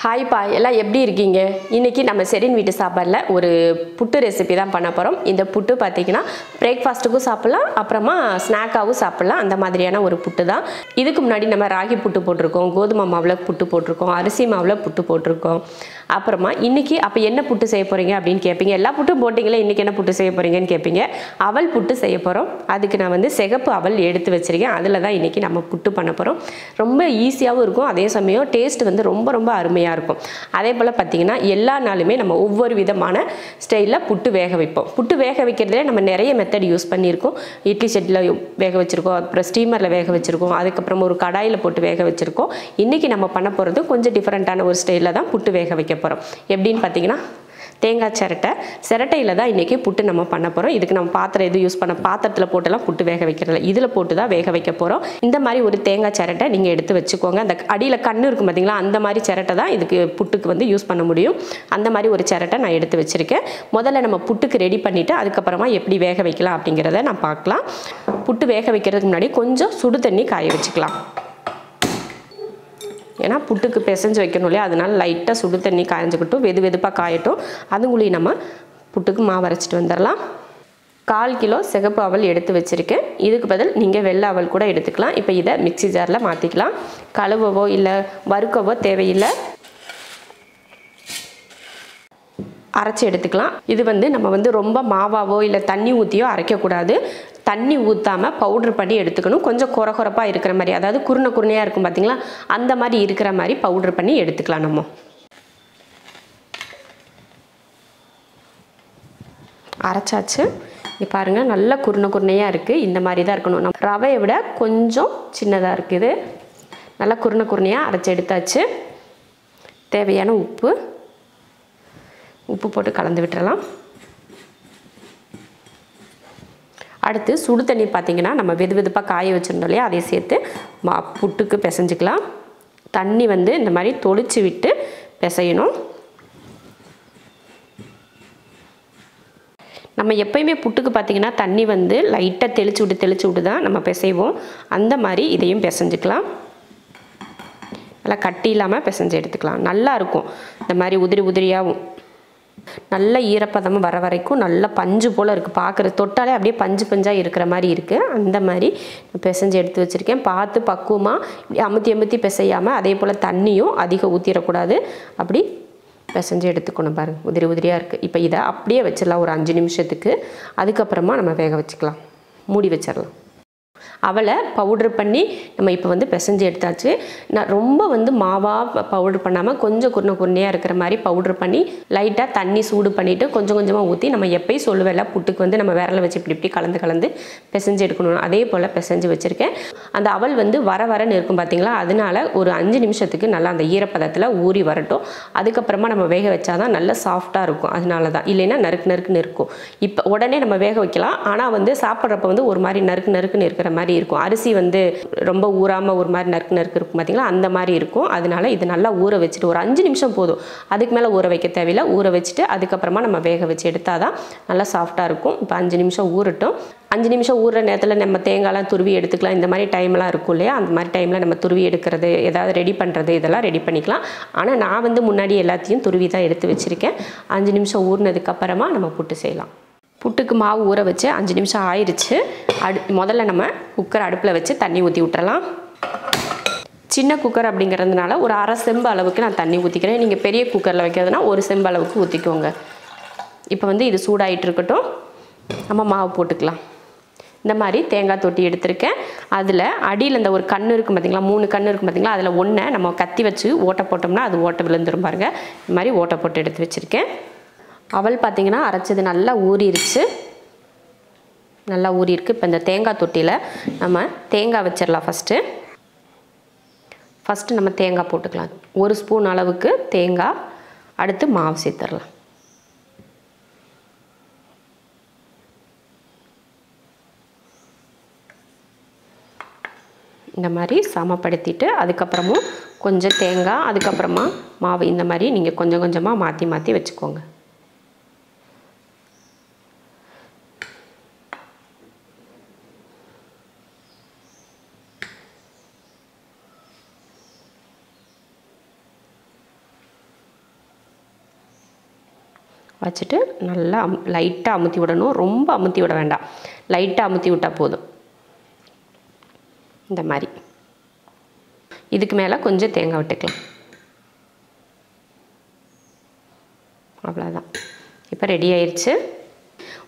Hi பா எல்லாம் எப்படி இருக்கீங்க? இன்னைக்கு நம்ம செரின் வீட்டு சாப்பாடுல ஒரு புட்டு ரெசிபி தான் பண்ண போறோம். இந்த புட்டு பார்த்தீங்கன்னா பிரேக்ஃபாஸ்ட்டுக்கும் சாப்பிடலாம், அப்புறமா ஸ்நாக்காவும் சாப்பிடலாம். அந்த மாதிரியான ஒரு புட்டு தான். இதுக்கு முன்னாடி நம்ம ராகி புட்டு போட்டிருக்கோம், கோதுமை மாவுல புட்டு போட்டிருக்கோம், அரிசி மாவுல புட்டு போட்டிருக்கோம். அப்புறமா இன்னைக்கு அப்போ என்ன புட்டு செய்ய போறீங்க அப்படின்னு கேட்பீங்க. எல்லா புட்டும் போட்டிங்களே, இன்னைக்கு என்ன புட்டு செய்ய போறீங்கன்னு கேட்பீங்க. அவல் புட்டு செய்ய போறோம். அதுக்கு நான் வந்து சிகப்பு அவல் எடுத்து வச்சிருக்கேன். அதில் தான் இன்னைக்கு நம்ம புட்டு பண்ண போறோம். ரொம்ப ஈஸியாகவும் இருக்கும், அதே சமயம் டேஸ்ட் வந்து ரொம்ப ரொம்ப அருமையாக இருக்கும். அதே போல் பார்த்தீங்கன்னா எல்லா நாளுமே நம்ம ஒவ்வொரு விதமான ஸ்டைலில் புட்டு வேக வைப்போம். புட்டு வேக வைக்கிறதுலே நம்ம நிறைய மெத்தட் யூஸ் பண்ணியிருக்கோம். இட்லி சட்டியில் வேக வச்சுருக்கோம், அப்புறம் ஸ்டீமரில் வேக வச்சுருக்கோம், அதுக்கப்புறம் ஒரு கடாயில் போட்டு வேக வச்சுருக்கோம். இன்றைக்கி நம்ம பண்ண போகிறது கொஞ்சம் டிஃப்ரெண்ட்டான ஒரு ஸ்டைலில் தான் புட்டு வேக வைக்க போகிறோம். எப்படின்னு பார்த்தீங்கன்னா தேங்காய் சிரட்டையில் தான் இன்றைக்கி புட்டு நம்ம பண்ண போகிறோம். இதுக்கு நம்ம பாத்திரம் எதுவும் யூஸ் பண்ண பாத்திரத்தில் போட்டுலாம் புட்டு வேக வைக்கிறதில்ல, இதில் போட்டு தான் வேக வைக்க போகிறோம். இந்த மாதிரி ஒரு தேங்காய் சிரட்டை நீங்கள் எடுத்து வச்சுக்கோங்க. அந்த அடியில் கண்ணு இருக்கும் பார்த்தீங்களா, அந்த மாதிரி சிரட்டை தான் இதுக்கு புட்டுக்கு வந்து யூஸ் பண்ண முடியும். அந்த மாதிரி ஒரு சிரட்டை நான் எடுத்து வச்சுருக்கேன். முதல்ல நம்ம புட்டுக்கு ரெடி பண்ணிவிட்டு அதுக்கப்புறமா எப்படி வேக வைக்கலாம் அப்படிங்கிறத நான் பார்க்கலாம். புட்டு வேக வைக்கிறதுக்கு முன்னாடி கொஞ்சம் சுடு தண்ணி காய வச்சுக்கலாம். ஏன்னா புட்டுக்கு பிசைஞ்சு வைக்கணும் இல்லையா, அதனால லைட்டாக சுடு தண்ணி காய்ஞ்சிக்கிட்டும், வெதுப்பாக காயட்டும். அதுங்குள்ளே நம்ம புட்டுக்கு மாவு அரைச்சிட்டு வந்துடலாம். 1/4 கிலோ சிகப்பு அவல் எடுத்து வச்சுருக்கேன். இதுக்கு பதில் நீங்கள் வெள்ளை அவல் கூட எடுத்துக்கலாம். இப்போ இதை மிக்ஸி ஜாரில் மாற்றிக்கலாம். கழுவவோ இல்லை வறுக்கவோ தேவையில்லை, அரைச்சி எடுத்துக்கலாம். இது வந்து நம்ம வந்து ரொம்ப மாவாவோ இல்லை தண்ணி ஊற்றியோ அரைக்கக்கூடாது. தண்ணி ஊற்றாமல் பவுட்ரு பண்ணி எடுத்துக்கணும். கொஞ்சம் குறப்பாக இருக்கிற மாதிரி, அதாவது குருணையாக இருக்கும் பார்த்தீங்களா, அந்த மாதிரி இருக்கிற மாதிரி பவுட்ரு பண்ணி எடுத்துக்கலாம். நம்ம அரைச்சாச்சு. இங்கே பாருங்கள், நல்லா குருணையாக இருக்குது. இந்த மாதிரி தான் இருக்கணும். நம்ம ரவையை விட கொஞ்சம் சின்னதாக இருக்குது. நல்லா குருணையாக அரைச்சி எடுத்தாச்சு. தேவையான உப்பு போட்டு கலந்து விட்டுறலாம். அடுத்து சுடு தண்ணி பார்த்திங்கன்னா நம்ம வெதுப்பாக காய வச்சுருந்தோம் இல்லையா, அதை சேர்த்து புட்டுக்கு பிசைஞ்சிக்கலாம். தண்ணி வந்து இந்த மாதிரி தொளிச்சு விட்டு பிசையணும். நம்ம எப்பயுமே புட்டுக்கு பார்த்திங்கன்னா தண்ணி வந்து லைட்டாக தெளிச்சு விட்டு தான் நம்ம பிசைவோம். அந்த மாதிரி இதையும் பிசைஞ்சிக்கலாம். நல்லா கட்டி இல்லாமல் பிசைஞ்சு எடுத்துக்கலாம். நல்லா இருக்கும். இந்த மாதிரி உதிரியாகவும் நல்ல ஈரப்பதமாக வர வரைக்கும் நல்ல பஞ்சு போல் இருக்குது. பார்க்குறது தொட்டாலே அப்படியே பஞ்சாக இருக்கிற மாதிரி இருக்குது. அந்த மாதிரி பிசைஞ்சு எடுத்து வச்சுருக்கேன். பார்த்து பக்குவமாக அமுத்தி பிசையாமல், அதே போல் தண்ணியும் அதிகம் ஊற்றிடக்கூடாது. அப்படி பிசைஞ்சு எடுத்துக்கணும். பாருங்கள், உதிரியாக இருக்குது. இப்போ இதை அப்படியே வச்சிடலாம் ஒரு 5 நிமிஷத்துக்கு. அதுக்கப்புறமா நம்ம வேக வச்சுக்கலாம். மூடி வச்சிடலாம். அவலை பவுட்ரு பண்ணி நம்ம இப்போ வந்து பிசைஞ்சு எடுத்தாச்சு. நான் ரொம்ப வந்து மாவாக பவுட்ரு பண்ணாமல் கொஞ்சம் குருணையாக இருக்கிற மாதிரி பவுட்ரு பண்ணி லைட்டாக தண்ணி சூடு பண்ணிவிட்டு கொஞ்சமாக ஊற்றி, நம்ம எப்பயும் சொல்லுவேல புட்டுக்கு வந்து நம்ம விரலை வச்சு இப்படி கலந்து பிசைஞ்சு எடுக்கணும். அதே போல் பிசைஞ்சு வச்சுருக்கேன். அந்த அவல் வந்து வரன்னு இருக்கும் பார்த்தீங்களா, அதனால ஒரு 5 நிமிஷத்துக்கு நல்லா அந்த ஈரப்பதத்தில் ஊறி வரட்டும். அதுக்கப்புறமா நம்ம வேக வச்சா தான் நல்லா சாஃப்டாக இருக்கும். அதனால தான், இல்லைன்னா நறுக்குன்னு இருக்கும். இப்போ உடனே நம்ம வேக வைக்கலாம், ஆனால் வந்து சாப்பிட்றப்ப வந்து ஒரு மாதிரி நறுக்குன்னு இருக்கிற மாதிரி இருக்கும். அரிசி வந்து ரொம்ப ஊறாமல் ஒரு மாதிரி நறுக்கு இருக்கும் பார்த்தீங்களா, அந்த மாதிரி இருக்கும். அதனால இது நல்லா ஊற வச்சுட்டு ஒரு 5 நிமிஷம் போதும். அதுக்கு மேலே ஊற வைக்க தேவையில்லை. ஊற வச்சுட்டு அதுக்கப்புறமா நம்ம வேக வச்சு எடுத்தால் தான் நல்லா சாஃப்டாக இருக்கும். இப்போ 5 நிமிஷம் ஊறட்டும். 5 நிமிஷம் ஊறுற நேரத்தில் நம்ம தேங்காய்லாம் துருவி எடுத்துக்கலாம். இந்த மாதிரி டைம்லாம் இருக்கும் இல்லையா, அந்த மாதிரி டைமில் நம்ம துருவி எடுக்கிறது, ஏதாவது ரெடி பண்ணுறது, இதெல்லாம் ரெடி பண்ணிக்கலாம். ஆனால் நான் வந்து முன்னாடி எல்லாத்தையும் துருவி தான் எடுத்து வச்சுருக்கேன். 5 நிமிஷம் ஊறினதுக்கப்புறமா நம்ம புட்டு செய்யலாம். புட்டுக்கு மாவு ஊற வச்சு 5 நிமிஷம் ஆயிடுச்சு. முதல்ல நம்ம குக்கர் அடுப்பில் வச்சு தண்ணி ஊற்றி விட்டுறலாம். சின்ன குக்கர் அப்படிங்கிறதுனால ஒரு 1/2 செம்பு அளவுக்கு நான் தண்ணி ஊற்றிக்கிறேன். நீங்கள் பெரிய குக்கரில் வைக்கிறதுனா 1 செம்பு அளவுக்கு ஊற்றிக்கோங்க. இப்போ வந்து இது சூடாகிட்டு இருக்கட்டும். நம்ம மாவு போட்டுக்கலாம். இந்த மாதிரி தேங்காய் தொட்டி எடுத்திருக்கேன். அதில் அடியில் இந்த ஒரு கண்ணு இருக்கும் பார்த்தீங்களா, 3 கண்ணு இருக்கும் பார்த்தீங்களா, அதில் ஒன்றை நம்ம கத்தி வச்சு ஓட்டை போட்டோம்னா அது ஓட்டை விழுந்துரும் பாருங்க. இந்த மாதிரி ஓட்டை போட்டு எடுத்து வச்சுருக்கேன். அவல் பார்த்திங்கன்னா அரைச்சது நல்லா ஊறிடுச்சு. நல்லா ஊறியிருக்கு. இப்போ இந்த தேங்காய் தொட்டியில் நம்ம தேங்காய் வச்சிடலாம். ஃபஸ்ட்டு நம்ம தேங்காய் போட்டுக்கலாம். 1 ஸ்பூன் அளவுக்கு தேங்காய். அடுத்து மாவு சேர்த்துடலாம். இந்த மாதிரி சமப்படுத்திட்டு அதுக்கப்புறமும் கொஞ்சம் தேங்காய், அதுக்கப்புறமா மாவு, இந்த மாதிரி நீங்கள் கொஞ்சமாக மாற்றி வச்சுக்கோங்க. வச்சுட்டு நல்லா லைட்டாக அமுத்தி விடணும். ரொம்ப அமுத்தி விட வேண்டாம், லைட்டாக அமுத்தி விட்டால் போதும். இந்த மாதிரி இதுக்கு மேலே கொஞ்சம் தேங்காய் விட்டுக்கலாம். அவ்வளோதான். இப்போ ரெடி ஆயிடுச்சு.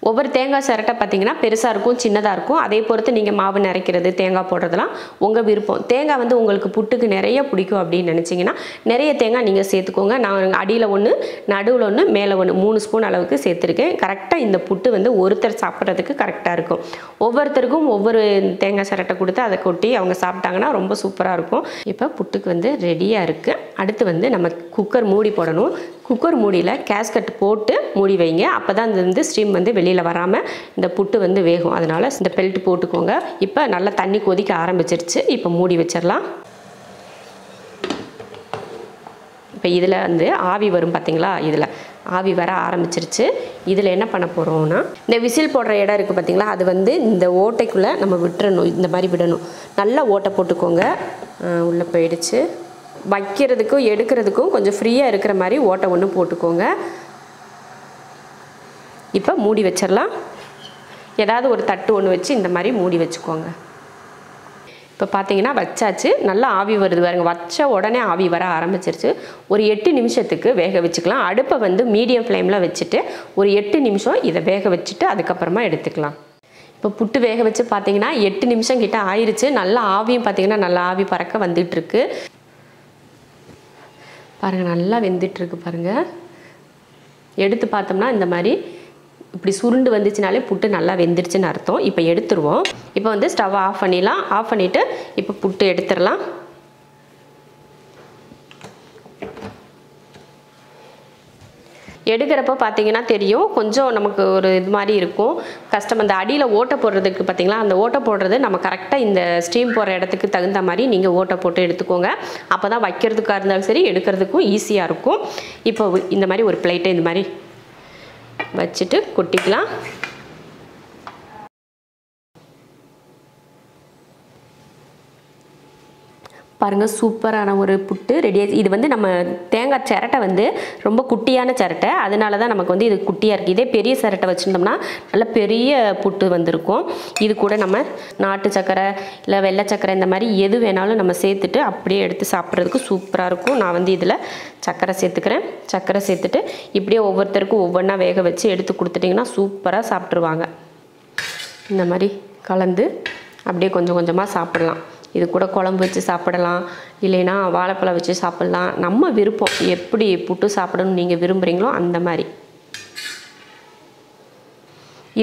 ஒவ்வொரு தேங்காய் சிரட்டை பார்த்திங்கன்னா பெருசாக இருக்கும், சின்னதாக இருக்கும். அதே பொறுத்து நீங்கள் மாவு நிறைக்கிறது, தேங்காய் போடுறதுலாம் உங்கள் விருப்பம். தேங்காய் வந்து உங்களுக்கு புட்டுக்கு நிறைய பிடிக்கும் அப்படின்னு நினச்சிங்கன்னா நிறைய தேங்காய் நீங்கள் சேர்த்துக்கோங்க. நான் அடியில் ஒன்று, நடுவில் ஒன்று, மேலே ஒன்று, 3 ஸ்பூன் அளவுக்கு சேர்த்துருக்கேன். கரெக்டாக இந்த புட்டு வந்து ஒருத்தர் சாப்பிட்றதுக்கு கரெக்டாக இருக்கும். ஒவ்வொருத்தருக்கும் ஒவ்வொரு தேங்காய் சிரட்டை கொடுத்து அதை கொட்டி அவங்க சாப்பிட்டாங்கன்னா ரொம்ப சூப்பராக இருக்கும். இப்போ புட்டுக்கு வந்து ரெடியாக இருக்குது. அடுத்து வந்து நம்ம குக்கர் மூடி போடணும். குக்கர் மூடியில் கேஸ்கட் போட்டு மூடி வைங்க. அப்போ தான் இது வந்து ஸ்டீம் வந்து வெளியில் வராமல் இந்த புட்டு வந்து வேகும். அதனால் இந்த பெல்ட் போட்டுக்கோங்க. இப்போ நல்லா தண்ணி கொதிக்க ஆரம்பிச்சிருச்சு. இப்போ மூடி வச்சிடலாம். இப்போ இதில் வந்து ஆவி வரும் பார்த்தீங்களா, இதில் ஆவி வர ஆரம்பிச்சிருச்சு. இதில் என்ன பண்ண போகிறோம்னா, இந்த விசில் போடுற இடம் இருக்குது பார்த்தீங்களா, அது வந்து இந்த ஓட்டைக்குள்ளே நம்ம விட்டுறணும். இந்த மாதிரி விடணும். நல்லா ஓட்டை போட்டுக்கோங்க. உள்ளே போயிடுச்சு. வைக்கிறதுக்கும் எடுக்கிறதுக்கும் கொஞ்சம் ஃப்ரீயாக இருக்கிற மாதிரி ஓட்டை ஒன்று போட்டுக்கோங்க. இப்போ மூடி வச்சிடலாம். ஏதாவது ஒரு தட்டு ஒன்று வச்சு இந்த மாதிரி மூடி வச்சுக்கோங்க. இப்போ பார்த்தீங்கன்னா வச்சாச்சு. நல்லா ஆவி வருது பாருங்க. வச்ச உடனே ஆவி வர ஆரம்பிச்சிருச்சு. ஒரு 8 நிமிஷத்துக்கு வேக வச்சுக்கலாம். அடுப்பை வந்து மீடியம் ஃப்ளேமில் வச்சுட்டு ஒரு 8 நிமிஷம் இதை வேக வச்சுட்டு அதுக்கப்புறமா எடுத்துக்கலாம். இப்போ புட்டு வேக வச்சு பார்த்தீங்கன்னா 8 நிமிஷம் கிட்ட ஆயிடுச்சு. நல்லா ஆவியும் பார்த்தீங்கன்னா நல்லா ஆவி பறக்க வந்துட்டுருக்கு பாருங்கள். நல்லா வெந்துட்டுருக்கு பாருங்கள். எடுத்து பார்த்தோம்னா இந்த மாதிரி இப்படி சுருண்டு வந்துச்சுனாலே புட்டு நல்லா வெந்துருச்சுன்னு அர்த்தம். இப்போ எடுத்துருவோம். இப்போ வந்து ஸ்டவ் ஆஃப் பண்ணிடலாம். ஆஃப் பண்ணிவிட்டு இப்போ புட்டு எடுத்துடலாம். எடுக்கிறப்போ பார்த்தீங்கன்னா தெரியும், கொஞ்சம் நமக்கு ஒரு இது மாதிரி இருக்கும் கஷ்டம். அந்த அடியில் ஓட்டை போடுறதுக்கு பார்த்தீங்களா, அந்த ஓட்டை போடுறது நம்ம கரெக்டாக இந்த ஸ்டீம் போடுற இடத்துக்கு தகுந்த மாதிரி நீங்கள் ஓட்டை போட்டு எடுத்துக்கோங்க. அப்போ தான் வைக்கிறதுக்காக இருந்தாலும் சரி எடுக்கிறதுக்கும் ஈஸியாக இருக்கும். இப்போ இந்த மாதிரி ஒரு பிளேட்டை இந்த மாதிரி வச்சுட்டு கொட்டிக்கலாம். பாருங்கள், சூப்பரான ஒரு புட்டு ரெடி ஆயிடுச்சு. இது வந்து நம்ம தேங்காய் சிரட்டை வந்து ரொம்ப குட்டியான சிரட்டை, அதனால தான் நமக்கு வந்து இது குட்டியாக இருக்குது. இதே பெரிய சிரட்டை வச்சுருந்தோம்னா நல்ல பெரிய புட்டு வந்திருக்கும். இது கூட நம்ம நாட்டு சக்கரை இல்லை வெள்ளை சக்கரை இந்த மாதிரி எது வேணாலும் நம்ம சேர்த்துட்டு அப்படியே எடுத்து சாப்பிட்றதுக்கு சூப்பராக இருக்கும். நான் வந்து இதில் சக்கரை சேர்த்துக்கிறேன். சக்கரை சேர்த்துட்டு இப்படியே ஒவ்வொருத்தருக்கும் ஒவ்வொன்றா வேக வச்சு எடுத்து கொடுத்துட்டிங்கன்னா சூப்பராக சாப்பிட்ருவாங்க. இந்த மாதிரி கலந்து அப்படியே கொஞ்சம் கொஞ்சமாக சாப்பிடலாம். இது கூட குழம்பு வச்சு சாப்பிடலாம், இல்லைன்னா வாழைப்பழம் வச்சு சாப்பிட்லாம். நம்ம விருப்பம், எப்படி புட்டு சாப்பிடணும்னு நீங்கள் விரும்புகிறீங்களோ அந்த மாதிரி.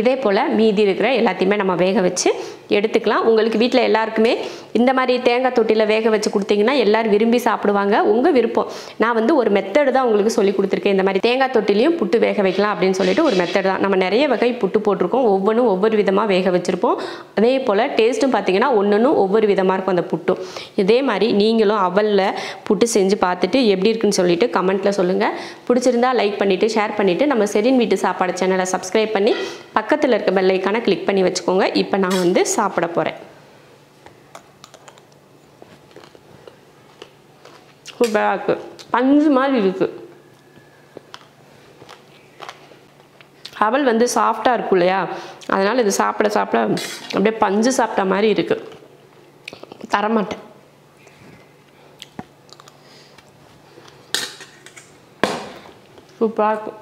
இதே போல் மீதி இருக்கிற எல்லாத்தையுமே நம்ம வேக வச்சு எடுத்துக்கலாம். உங்களுக்கு வீட்டில் எல்லாருக்குமே இந்த மாதிரி தேங்காய் தொட்டியில் வேக வச்சு கொடுத்தீங்கன்னா எல்லோரும் விரும்பி சாப்பிடுவாங்க. உங்கள் விருப்பம். நான் வந்து ஒரு மெத்தடு தான் உங்களுக்கு சொல்லி கொடுத்துருக்கேன். இந்த மாதிரி தேங்காய் தொட்டிலையும் புட்டு வேக வைக்கலாம் அப்படின்னு சொல்லிட்டு ஒரு மெத்தட் தான். நம்ம நிறைய வகை புட்டு போட்டிருக்கோம். ஒவ்வொன்றும் ஒவ்வொரு விதமாக வேக வச்சுருப்போம். அதே போல் டேஸ்ட்டும் பார்த்தீங்கன்னா ஒன்றும் ஒவ்வொரு விதமாக இருக்கும் அந்த புட்டும். இதே மாதிரி நீங்களும் அவலில் புட்டு செஞ்சு பார்த்துட்டு எப்படி இருக்குன்னு சொல்லிட்டு கமெண்ட்டில் சொல்லுங்கள். பிடிச்சிருந்தா லைக் பண்ணிவிட்டு ஷேர் பண்ணிவிட்டு நம்ம ஷெரின் வீட்டு சாப்பாடு சேனலை சப்ஸ்கிரைப் பண்ணி பக்கத்தில் இருக்க பெல் ஐக்கானை கிளிக் பண்ணி வச்சுக்கோங்க. இப்போ நான் வந்து சாப்பிட போகிறேன். சூப்பராக இருக்குது. பஞ்சு மாதிரி இருக்குது. அவல் வந்து சாஃப்டாக இருக்கும் இல்லையா, அதனால் இது சாப்பிட சாப்பிட அப்படியே பஞ்சு சாப்பிட்ட மாதிரி இருக்குது. தரமாட்டேன். சூப்பராக இருக்கும்.